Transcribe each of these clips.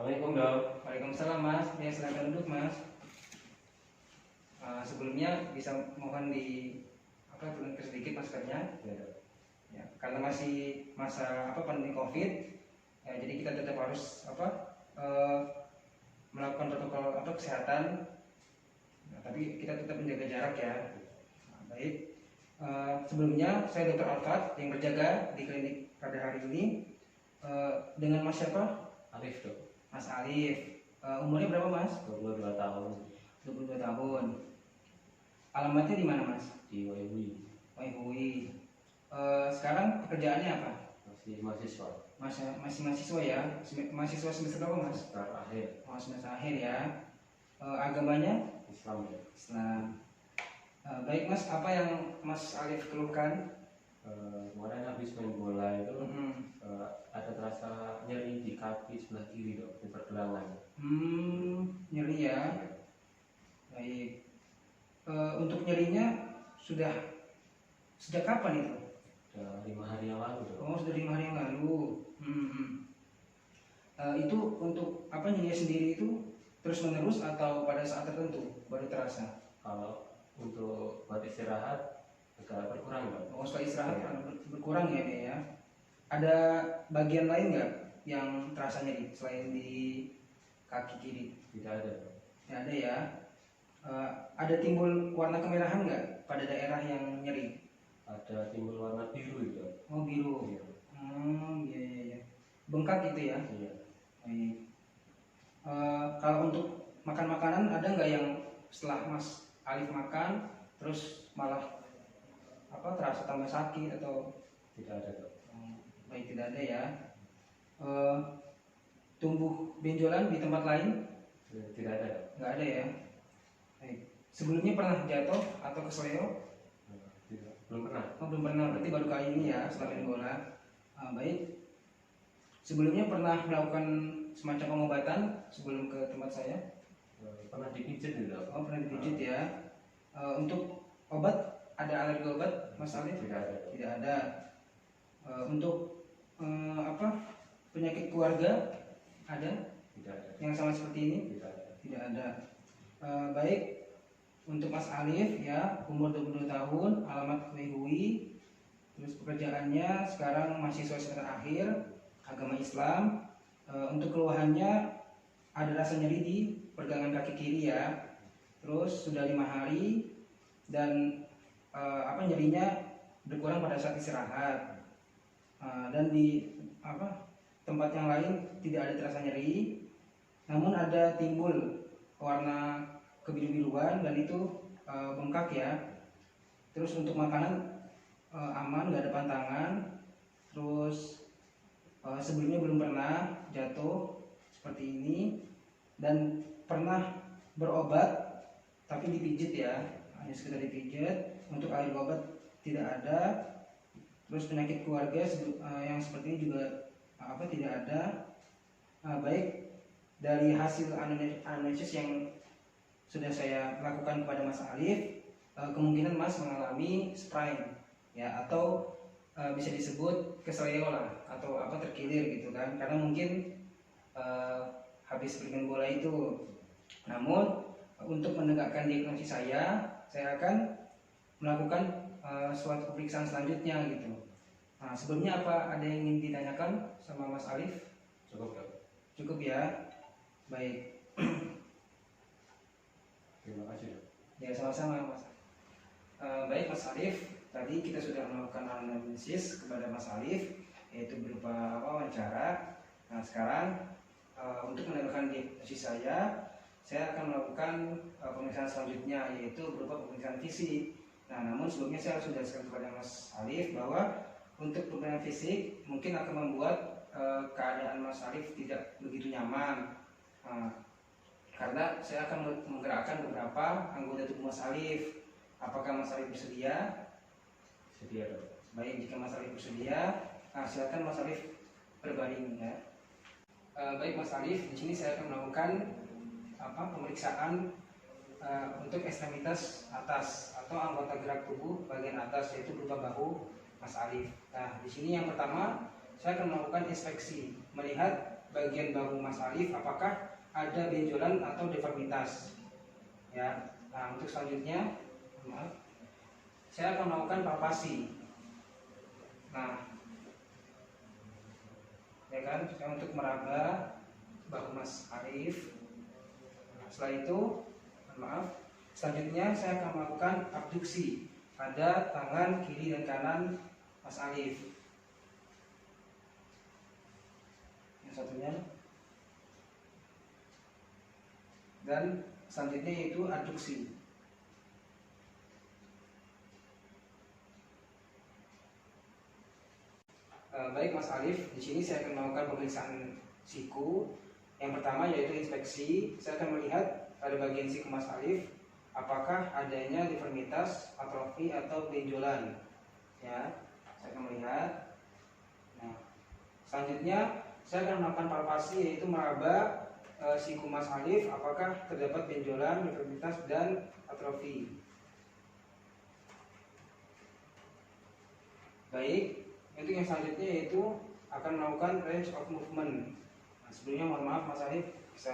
Assalamualaikum dok. Waalaikumsalam mas, ya silakan duduk mas. Sebelumnya bisa mohon turunkan sedikit maskernya, Ya dok. ya, karena masih masa pandemi COVID, ya, jadi kita tetap harus eh, melakukan protokol kesehatan, nah, tapi kita tetap menjaga jarak ya. Baik, sebelumnya saya Dr. Alfat yang berjaga di klinik pada hari ini dengan Mas siapa? Alif dok. Mas Alif. Umurnya berapa mas? 22 tahun. 22 tahun. Alamatnya di mana mas? Di Waihui. Waihui. Sekarang pekerjaannya apa? Masih mahasiswa. Masih mahasiswa ya? Mahasiswa semester berapa mas? Semester akhir. Oh, semester akhir ya. Agamanya? Islam ya. Islam. Baik mas, apa yang mas Alif keluhkan? Kemarin habis main bola itu Mm-hmm. ada terasa nyeri di kaki sebelah kiri dok, di pergelangan. Nyeri ya. Baik. Untuk nyerinya sudah sejak kapan itu? Sudah 5 hari yang lalu dok. Oh, sudah 5 hari yang lalu. Itu untuk nyerinya sendiri itu terus menerus atau pada saat tertentu baru terasa? Kalau untuk buat istirahat agak berkurang dok. Oh, setelah istirahat Ya. berkurang ya dia ya. Ada bagian lain nggak yang terasa nyeri selain di kaki kiri? Tidak ada dok. Tidak ada ya. Ada timbul warna kemerahan nggak pada daerah yang nyeri? Ada timbul warna biru itu dok. Oh, biru. Iya. Iya. Bengkak gitu ya. Iya. Baik. Kalau untuk makan makanan ada nggak yang setelah Mas Alif makan terus malah terasa tambah sakit atau? Tidak ada dok. Baik, tidak ada ya. Tumbuh benjolan di tempat lain? Tidak ada dok. Nggak ada ya. Baik. Sebelumnya pernah jatuh atau kesleo? Tidak. Belum pernah. Oh, belum pernah, berarti baru kali ini ya setelah main bola. Baik. Sebelumnya pernah melakukan semacam pengobatan sebelum ke tempat saya? Pernah dipijit tidak? Oh, pernah dipijit ya. Untuk obat, ada alergi obat Mas Alif? Tidak ada. Tidak ada. Untuk penyakit keluarga ada? Tidak ada. Yang sama seperti ini? Tidak ada. Tidak ada. Baik, untuk Mas Alif ya, umur 22 tahun, alamat Waihui, terus pekerjaannya sekarang mahasiswa semester akhir, agama Islam. Untuk keluhannya ada rasa nyeri di pergelangan kaki kiri ya, terus sudah 5 hari dan nyerinya berkurang pada saat istirahat, dan di tempat yang lain tidak ada terasa nyeri, namun ada timbul warna kebiru-biruan dan itu bengkak ya. Terus untuk makanan aman, nggak ada pantangan. Terus sebelumnya belum pernah jatuh seperti ini dan pernah berobat tapi dipijit ya, hanya sekedar dipijit. Untuk air obat tidak ada. Terus penyakit keluarga yang seperti ini juga tidak ada. Baik, dari hasil analisis yang sudah saya lakukan kepada Mas Alif, kemungkinan Mas mengalami sprain ya, atau bisa disebut kesleo lah, atau terkilir gitu kan, karena mungkin habis bermain bola itu. Namun untuk menegakkan diagnosis saya akan melakukan suatu pemeriksaan selanjutnya gitu. Sebelumnya apa ada yang ingin ditanyakan sama Mas Alif? Cukup dok. Cukup ya. Baik. Terima kasih dok. Ya, sama-sama Mas. Baik Mas Alif, tadi kita sudah melakukan analisis kepada Mas Alif, yaitu berupa wawancara. Nah sekarang untuk menegakkan diagnosis saya akan melakukan pemeriksaan selanjutnya, yaitu berupa pemeriksaan fisik. Nah namun sebelumnya saya harus menjelaskan kepada Mas Alif bahwa untuk pemeriksaan fisik mungkin akan membuat keadaan Mas Alif tidak begitu nyaman, karena saya akan menggerakkan beberapa anggota tubuh Mas Alif. Apakah Mas Alif bersedia? Sedia dok. Baik, jika Mas Alif bersedia, silakan Mas Alif berbaring ya. Baik Mas Alif, di sini saya akan melakukan pemeriksaan untuk ekstremitas atas atau anggota gerak tubuh bagian atas, yaitu berupa bahu Mas Alif. Nah, di sini yang pertama saya akan melakukan inspeksi, melihat bagian bahu Mas Alif apakah ada benjolan atau deformitas. Ya. Nah, untuk selanjutnya, maaf, saya akan melakukan palpasi. Nah, ya kan, saya untuk meraba bahu Mas Alif. Nah, setelah itu, maaf, selanjutnya saya akan melakukan abduksi pada tangan kiri dan kanan Mas Alif. Yang satunya, dan selanjutnya yaitu adduksi. Baik Mas Alif, di sini saya akan melakukan pemeriksaan siku. Yang pertama yaitu inspeksi. Saya akan melihat pada bagian siku Mas Alif apakah adanya deformitas, atrofi atau benjolan. Ya, saya akan melihat. Nah, selanjutnya saya akan melakukan palpasi yaitu meraba siku Mas Alif apakah terdapat benjolan, deformitas dan atrofi. Baik. Untuk yang selanjutnya yaitu akan melakukan range of movement. Nah, sebelumnya mohon maaf Mas Alif bisa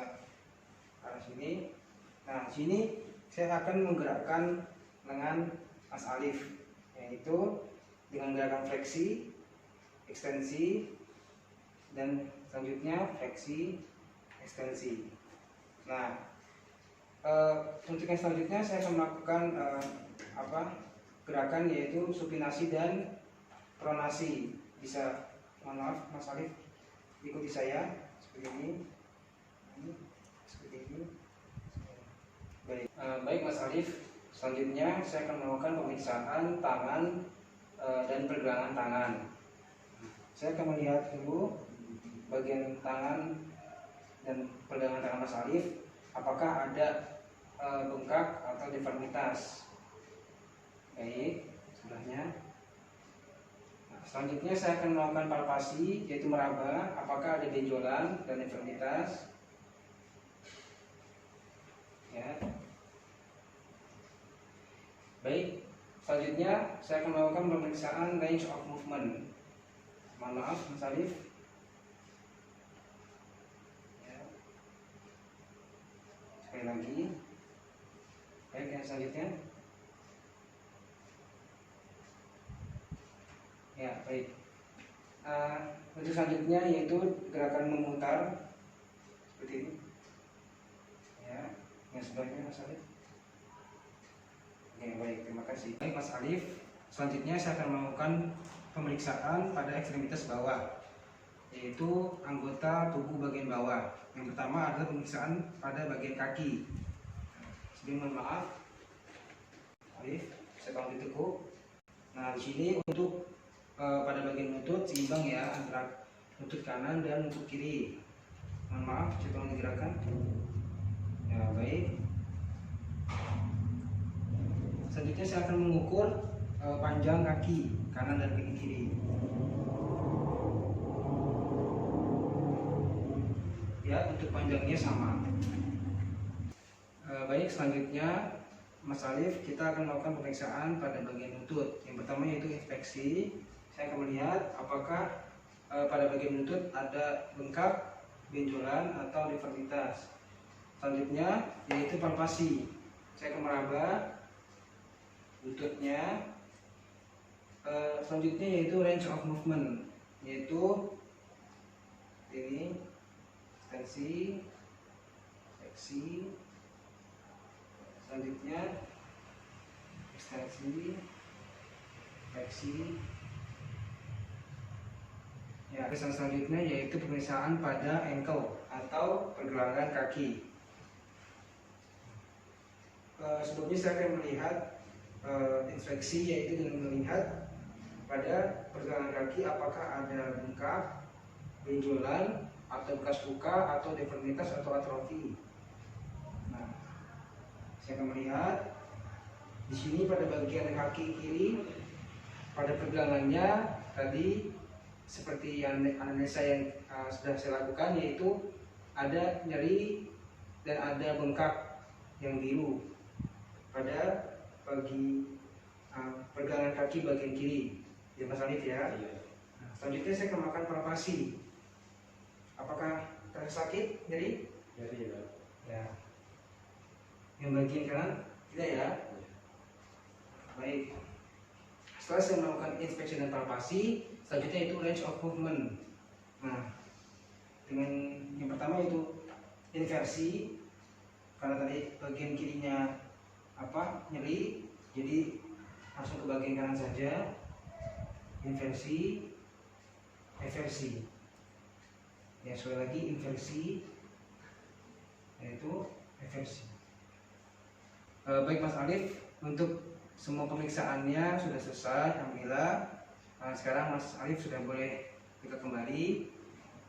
ke arah sini. Nah, sini saya akan menggerakkan lengan Mas Alif, yaitu dengan gerakan fleksi, ekstensi, dan selanjutnya fleksi, ekstensi. Nah, untuk yang selanjutnya saya akan melakukan gerakan yaitu supinasi dan pronasi. Bisa, mohon maaf Mas Alif, ikuti saya seperti ini, seperti ini. Baik Mas Alif, selanjutnya saya akan melakukan pemeriksaan tangan dan pergelangan tangan. Saya akan melihat dulu bagian tangan dan pergelangan tangan Mas Alif apakah ada bengkak atau deformitas. Baik, sebelahnya. Selanjutnya saya akan melakukan palpasi yaitu meraba apakah ada benjolan dan deformitas. Ya. Baik, selanjutnya saya akan melakukan pemeriksaan range of movement. Mohon maaf Mas Alif. Ya. Sekali lagi. Baik, yang selanjutnya. Ya, baik. Untuk selanjutnya yaitu gerakan memutar seperti ini. Ya, yang sebelahnya Mas Alif. Oke, baik, terima kasih. Baik Mas Alif, selanjutnya saya akan melakukan pemeriksaan pada ekstremitas bawah, yaitu anggota tubuh bagian bawah. Yang pertama adalah pemeriksaan pada bagian kaki. Sebelum mohon maaf, Alif, saya tolong ditekuk. Nah, di sini untuk pada bagian lutut seimbang ya antara lutut kanan dan lutut kiri. Mohon maaf, saya tolong digerakkan. Ya, baik. Selanjutnya saya akan mengukur panjang kaki kanan dan kaki kiri. Ya, untuk panjangnya sama. Baik, selanjutnya Mas Alif, kita akan melakukan pemeriksaan pada bagian lutut. Yang pertama yaitu inspeksi. Saya akan melihat apakah pada bagian lutut ada bengkak, benjolan atau deformitas. Selanjutnya yaitu palpasi. Saya akan meraba lututnya. Selanjutnya yaitu range of movement, yaitu ini ekstensi, fleksi. Selanjutnya ekstensi, fleksi. Ya, pemeriksaan selanjutnya yaitu pemeriksaan pada ankle atau pergelangan kaki. Sebelumnya saya akan melihat inspeksi yaitu dengan melihat pada pergelangan kaki apakah ada bengkak, benjolan, atau bekas luka, atau deformitas atau atrofi. Nah, saya akan melihat di sini pada bagian kaki kiri pada pergelangannya tadi seperti yang analisa yang sudah saya lakukan, yaitu ada nyeri dan ada bengkak yang biru pada pergelangan kaki bagian kiri. Ya Mas Alif ya. Nah, selanjutnya saya akan melakukan palpasi. Apakah Terasa sakit, nyeri? Jadi dok. Ya. Yang bagian kanan tidak ya? Baik. Setelah saya melakukan inspeksi dan palpasi, selanjutnya itu range of movement. Nah, dengan yang pertama itu inversi, karena tadi bagian kirinya nyeri, jadi langsung ke bagian kanan saja. Inversi, eversi. Ya, sekali lagi inversi, yaitu eversi. Baik Mas Alif, untuk semua pemeriksaannya sudah selesai, alhamdulillah. Sekarang Mas Alif sudah boleh kita kembali.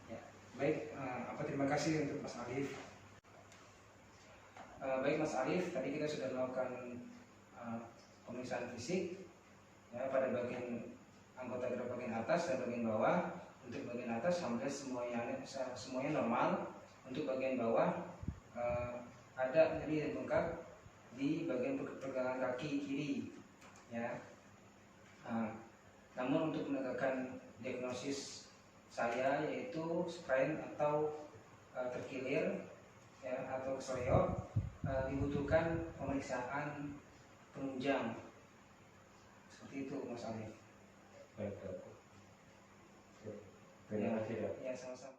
Ya, baik, terima kasih untuk Mas Alif. Baik Mas Alif, tadi kita sudah melakukan pemeriksaan fisik ya, pada bagian anggota gerak bagian atas dan bagian bawah. Untuk bagian atas alhamdulillah semuanya normal. Untuk bagian bawah ada nyeri dan bengkak di bagian pergelangan kaki kiri ya. Namun untuk menegakkan diagnosis saya yaitu sprain atau terkilir ya, atau keseleo, dibutuhkan pemeriksaan penunjang seperti itu Mas Alif. Baik dok. Terima kasih dok. Ya, sama-sama.